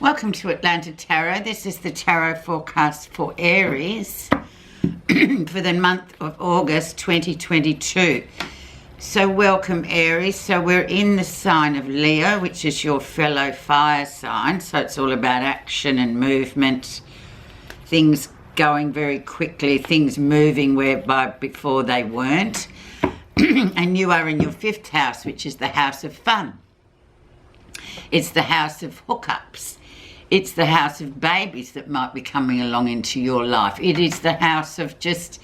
Welcome to Atlanta Tarot. This is the tarot forecast for Aries for the month of August 2022. So welcome Aries. So we're in the sign of Leo, which is your fellow fire sign. So it's all about action and movement, things going very quickly, things moving whereby before they weren't. And you are in your fifth house, which is the house of fun. It's the house of hookups. It's the house of babies that might be coming along into your life. It is the house of just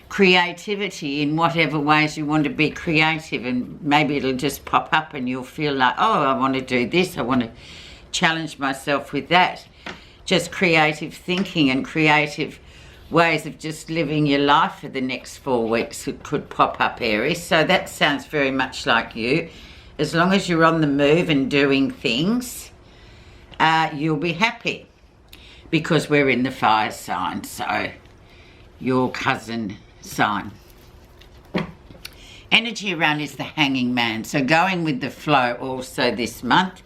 creativity in whatever ways you want to be creative, and maybe it'll just pop up and you'll feel like, oh, I want to do this, I want to challenge myself with that. Just creative thinking and creative ways of just living your life for the next 4 weeks could pop up, Aries. So that sounds very much like you. As long as you're on the move and doing things, you'll be happy, because we're in the fire sign, so your cousin sign. Energy around is the hanging man, so going with the flow also this month.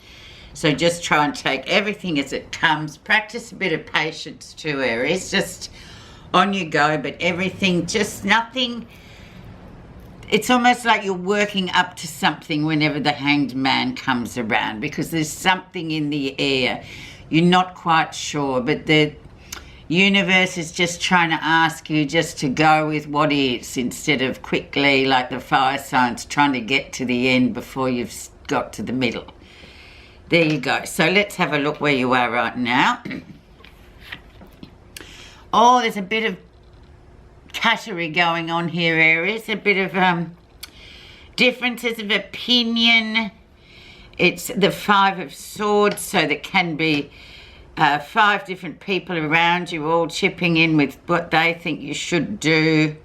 So just try and take everything as it comes. Practice a bit of patience too, Aries. Just on you go, but everything, just nothing. It's almost like you're working up to something whenever the hanged man comes around, because there's something in the air. You're not quite sure, but the universe is just trying to ask you just to go with what is, instead of quickly, like the fire signs, trying to get to the end before you've got to the middle. There you go. So let's have a look where you are right now. Oh, there's a bit of cattery going on here, Aries. A bit of differences of opinion. It's the 5 of Swords, so there can be 5 different people around you all chipping in with what they think you should do.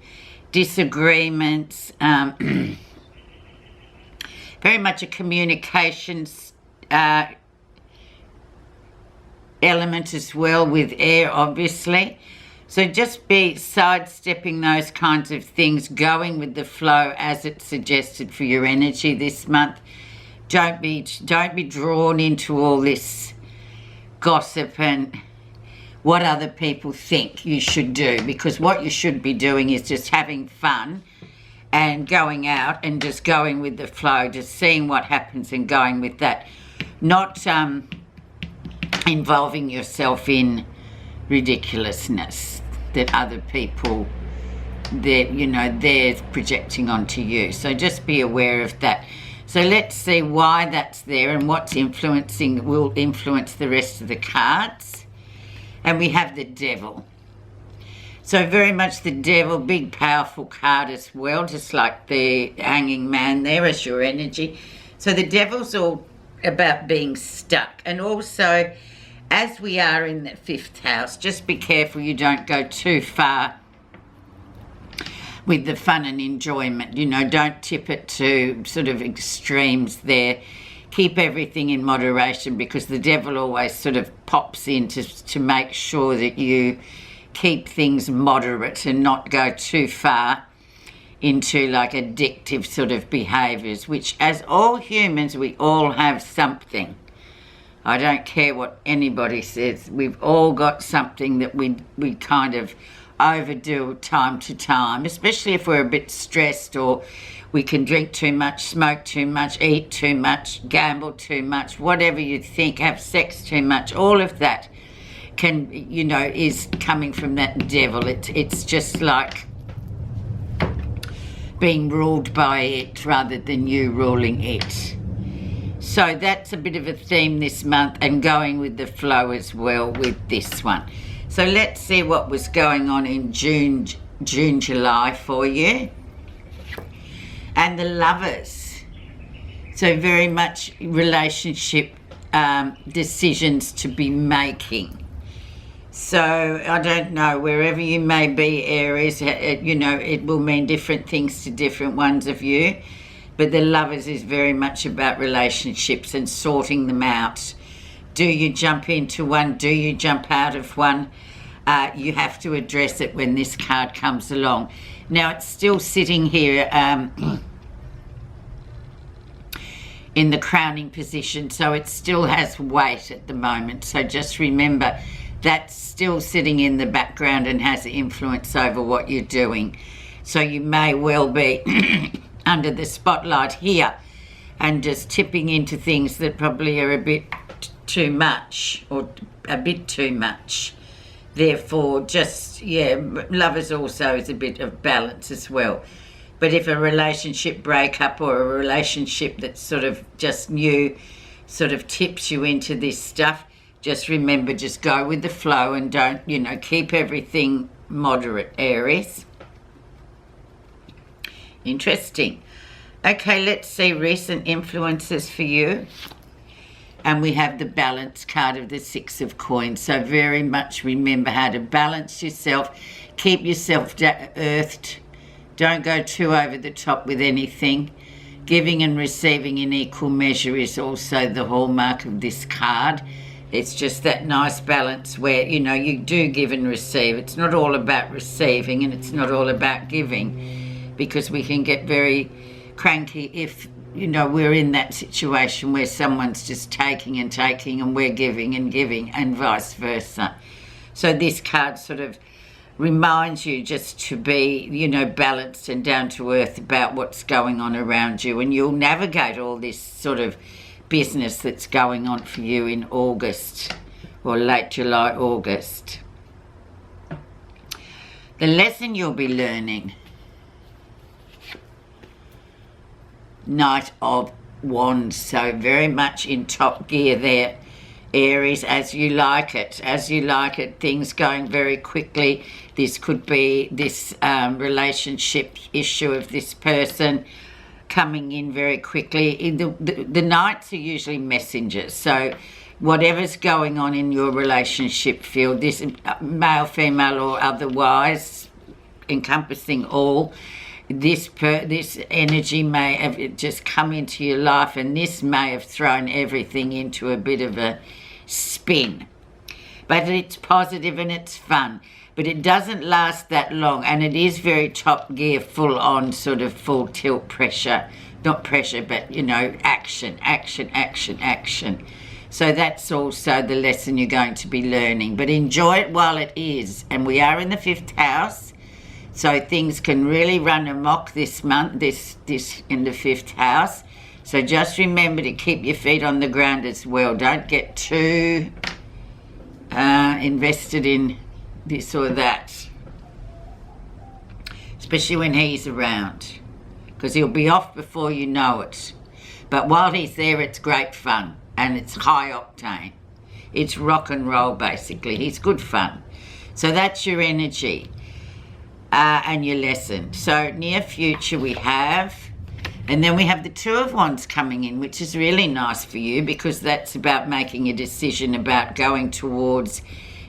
Disagreements. Very much a communications element as well with air, obviously. So just be sidestepping those kinds of things, going with the flow as it's suggested for your energy this month. Don't be drawn into all this gossip and what other people think you should do, because what you should be doing is just having fun and going out and just going with the flow, just seeing what happens and going with that. Not involving yourself in ridiculousness that other people, they're projecting onto you. So just be aware of that. So let's see why that's there and what's will influence the rest of the cards. And we have the Devil. So very much the Devil, big powerful card as well, just like the hanging man there as your energy. So the Devil's all about being stuck, and also as we are in the 5th house, just be careful you don't go too far with the fun and enjoyment. Don't tip it to sort of extremes there. Keep everything in moderation, because the Devil always sort of pops in to make sure that you keep things moderate and not go too far into like addictive sort of behaviours, which as all humans, we all have something. I don't care what anybody says. We've all got something that we kind of overdo time to time, especially if we're a bit stressed, or we can drink too much, smoke too much, eat too much, gamble too much, whatever you think, have sex too much. All of that can, is coming from that Devil. It's just like being ruled by it rather than you ruling it. So that's a bit of a theme this month, and going with the flow as well with this one. So let's see what was going on in June, July for you. And the Lovers. So very much relationship decisions to be making. So I don't know, wherever you may be, Aries, it will mean different things to different ones of you. But the Lovers is very much about relationships and sorting them out. Do you jump into one? Do you jump out of one? You have to address it when this card comes along. Now, it's still sitting here in the crowning position, so it still has weight at the moment. So just remember that's still sitting in the background and has influence over what you're doing. So you may well be under the spotlight here and just tipping into things that probably are a bit too much, or a bit too much. Therefore, just, yeah, lovers also is a bit of balance as well. But if a relationship breakup or a relationship that's sort of just new sort of tips you into this stuff, just remember, just go with the flow and don't, you know, keep everything moderate, Aries. Interesting. Okay, let's see recent influences for you. And we have the balance card of the Six of Coins. So very much remember how to balance yourself. Keep yourself earthed. Don't go too over the top with anything. Giving and receiving in equal measure is also the hallmark of this card. It's just that nice balance where, you know, you do give and receive. It's not all about receiving, and it's not all about giving, because we can get very cranky if, you know, we're in that situation where someone's just taking and taking and we're giving and vice versa. So this card sort of reminds you just to be, you know, balanced and down to earth about what's going on around you, and you'll navigate all this sort of business that's going on for you in August, or late July, August. The lesson you'll be learning. Knight of Wands, so very much in top gear there, Aries, as you like it, things going very quickly. This could be this relationship issue of this person coming in very quickly. The Knights are usually messengers, so whatever's going on in your relationship field, this male, female or otherwise, encompassing all, this energy may have just come into your life, and this may have thrown everything into a bit of a spin. But it's positive and it's fun. But it doesn't last that long, and it is very top gear, full on, sort of full tilt pressure. Not pressure, but, you know, action, action, action, action. So that's also the lesson you're going to be learning. But enjoy it while it is. And we are in the 5th house. So things can really run amok this month, this in the 5th house. So just remember to keep your feet on the ground as well. Don't get too invested in this or that, especially when he's around, because he'll be off before you know it. But while he's there, it's great fun, and it's high octane. It's rock and roll, basically. He's good fun. So that's your energy. And your lesson. So near future we have, and then we have the Two of Wands coming in, which is really nice for you, because that's about making a decision about going towards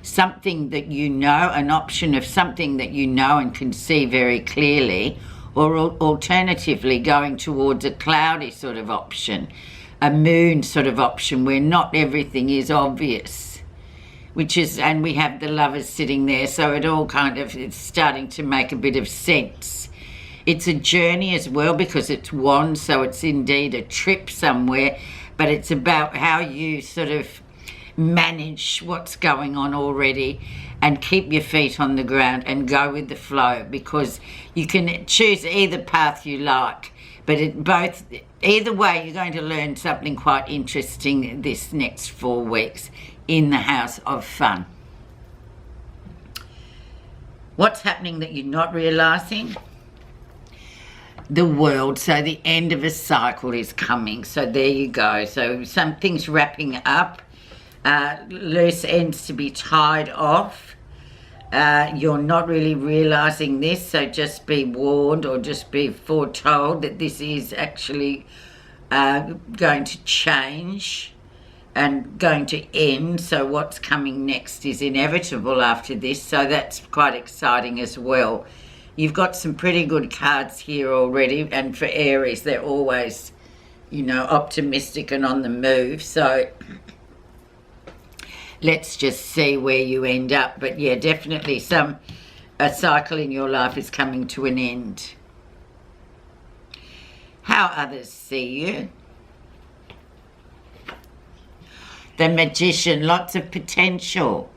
something that you know, an option of something that you know and can see very clearly, or alternatively going towards a cloudy sort of option, a moon sort of option where not everything is obvious. Which is, and we have the Lovers sitting there, so it all kind of, it's starting to make a bit of sense. It's a journey as well, because it's Wands, so it's indeed a trip somewhere, but it's about how you sort of manage what's going on already and keep your feet on the ground and go with the flow, because you can choose either path you like, but either way you're going to learn something quite interesting this next 4 weeks in the house of fun. What's happening that you're not realizing? The World. So the end of a cycle is coming. So there you go. So something's wrapping up. Loose ends to be tied off. You're not really realizing this, so just be warned, or just be foretold that this is actually going to change and going to end. So what's coming next is inevitable after this, so that's quite exciting as well. You've got some pretty good cards here already, and for Aries, they're always, you know, optimistic and on the move. So let's just see where you end up. But yeah, definitely a cycle in your life is coming to an end. How others see you. The Magician, lots of potential,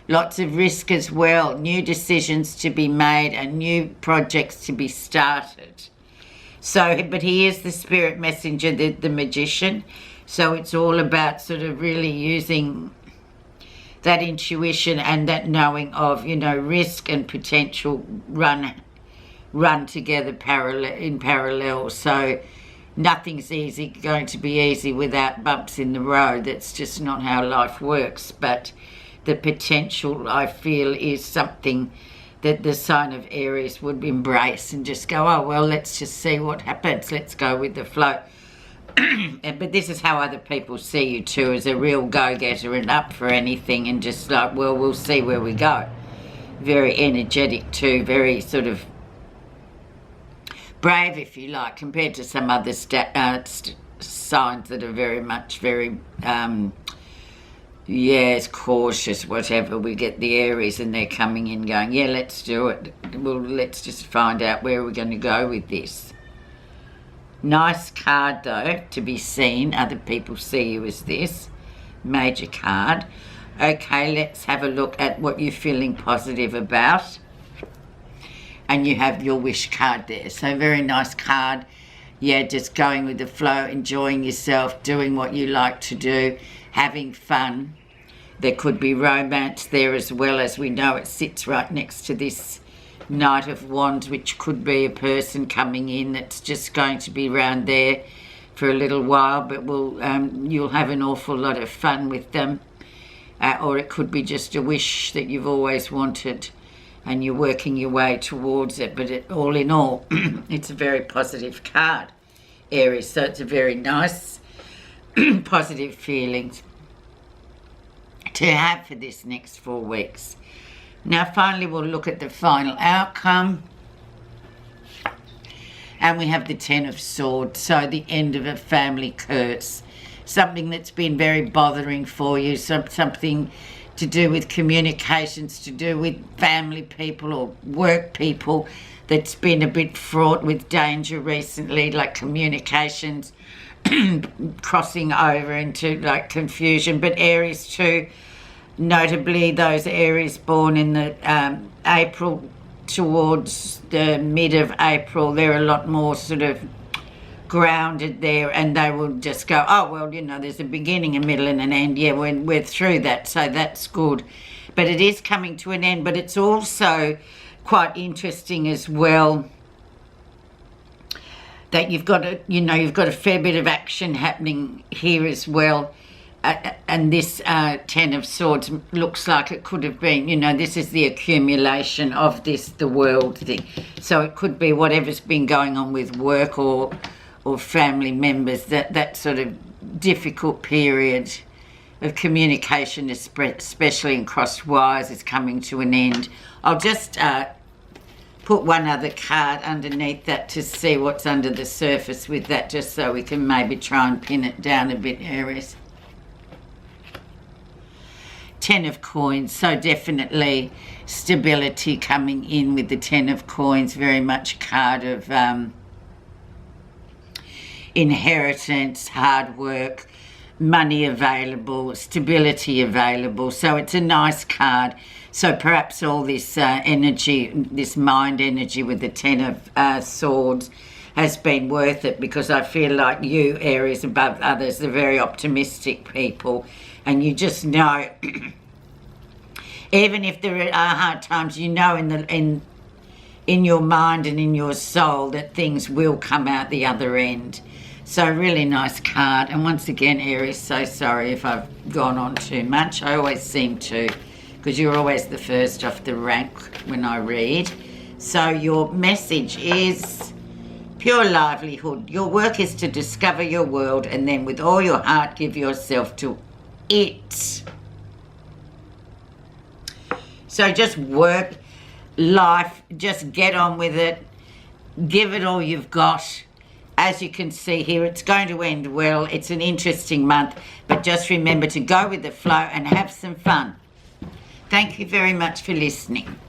lots of risk as well, new decisions to be made and new projects to be started. So, but he is the spirit messenger, the Magician. So it's all about sort of really using that intuition and that knowing of, you know, risk and potential run together in parallel. So nothing's going to be easy without bumps in the road. That's just not how life works. But the potential, I feel, is something that the sign of Aries would embrace and just go, oh, well, let's just see what happens. Let's go with the flow. But this is how other people see you too, as a real go-getter and up for anything, and just like, well, we'll see where we go. Very energetic too, very sort of brave, if you like, compared to some other signs that are very much yes, cautious, whatever. We get the Aries and they're coming in going, yeah, let's do it. Well, let's just find out where we're going to go with this. Nice card, though, to be seen. Other people see you as this. Major card. Okay, let's have a look at what you're feeling positive about. And you have your wish card there. So very nice card. Yeah, just going with the flow, enjoying yourself, doing what you like to do, having fun. There could be romance there as well, as we know it sits right next to this Knight of Wands, which could be a person coming in that's just going to be around there for a little while, but you'll have an awful lot of fun with them. Or it could be just a wish that you've always wanted and you're working your way towards it. But all in all, it's a very positive card, Aries. So it's a very nice, positive feelings to have for this next 4 weeks. Now, finally, we'll look at the final outcome. And we have the Ten of Swords, so the end of a family curse. Something that's been very bothering for you, something to do with communications, to do with family people or work people that's been a bit fraught with danger recently, like communications crossing over into like confusion. But Aries too, notably those Aries born in the April towards the mid of April, they're a lot more sort of grounded there, and they will just go, oh, well, you know, there's a beginning, a middle and an end. Yeah, we're through that, so that's good. But it is coming to an end. But it's also quite interesting as well that you've got a fair bit of action happening here as well. And this Ten of Swords looks like it could have been, you know, this is the accumulation of the world thing. So it could be whatever's been going on with work or family members, that sort of difficult period of communication, especially in crossed wires, is coming to an end. I'll just put one other card underneath that to see what's under the surface with that, just so we can maybe try and pin it down a bit, Aries. Ten of Coins, so definitely stability coming in with the Ten of Coins, very much a card of inheritance, hard work, money available, stability available. So it's a nice card. So perhaps all this energy, this mind energy with the Ten of Swords has been worth it, because I feel like you, Aries, above others, are very optimistic people. And you just know, even if there are hard times, you know in your mind and in your soul that things will come out the other end. So really nice card. And once again, Aries, so sorry if I've gone on too much. I always seem to, because you're always the first off the rank when I read. So your message is pure livelihood. Your work is to discover your world, and then with all your heart give yourself to it. So just work life, just get on with it, give it all you've got. As you can see here, it's going to end well. It's an interesting month, but just remember to go with the flow and have some fun. Thank you very much for listening.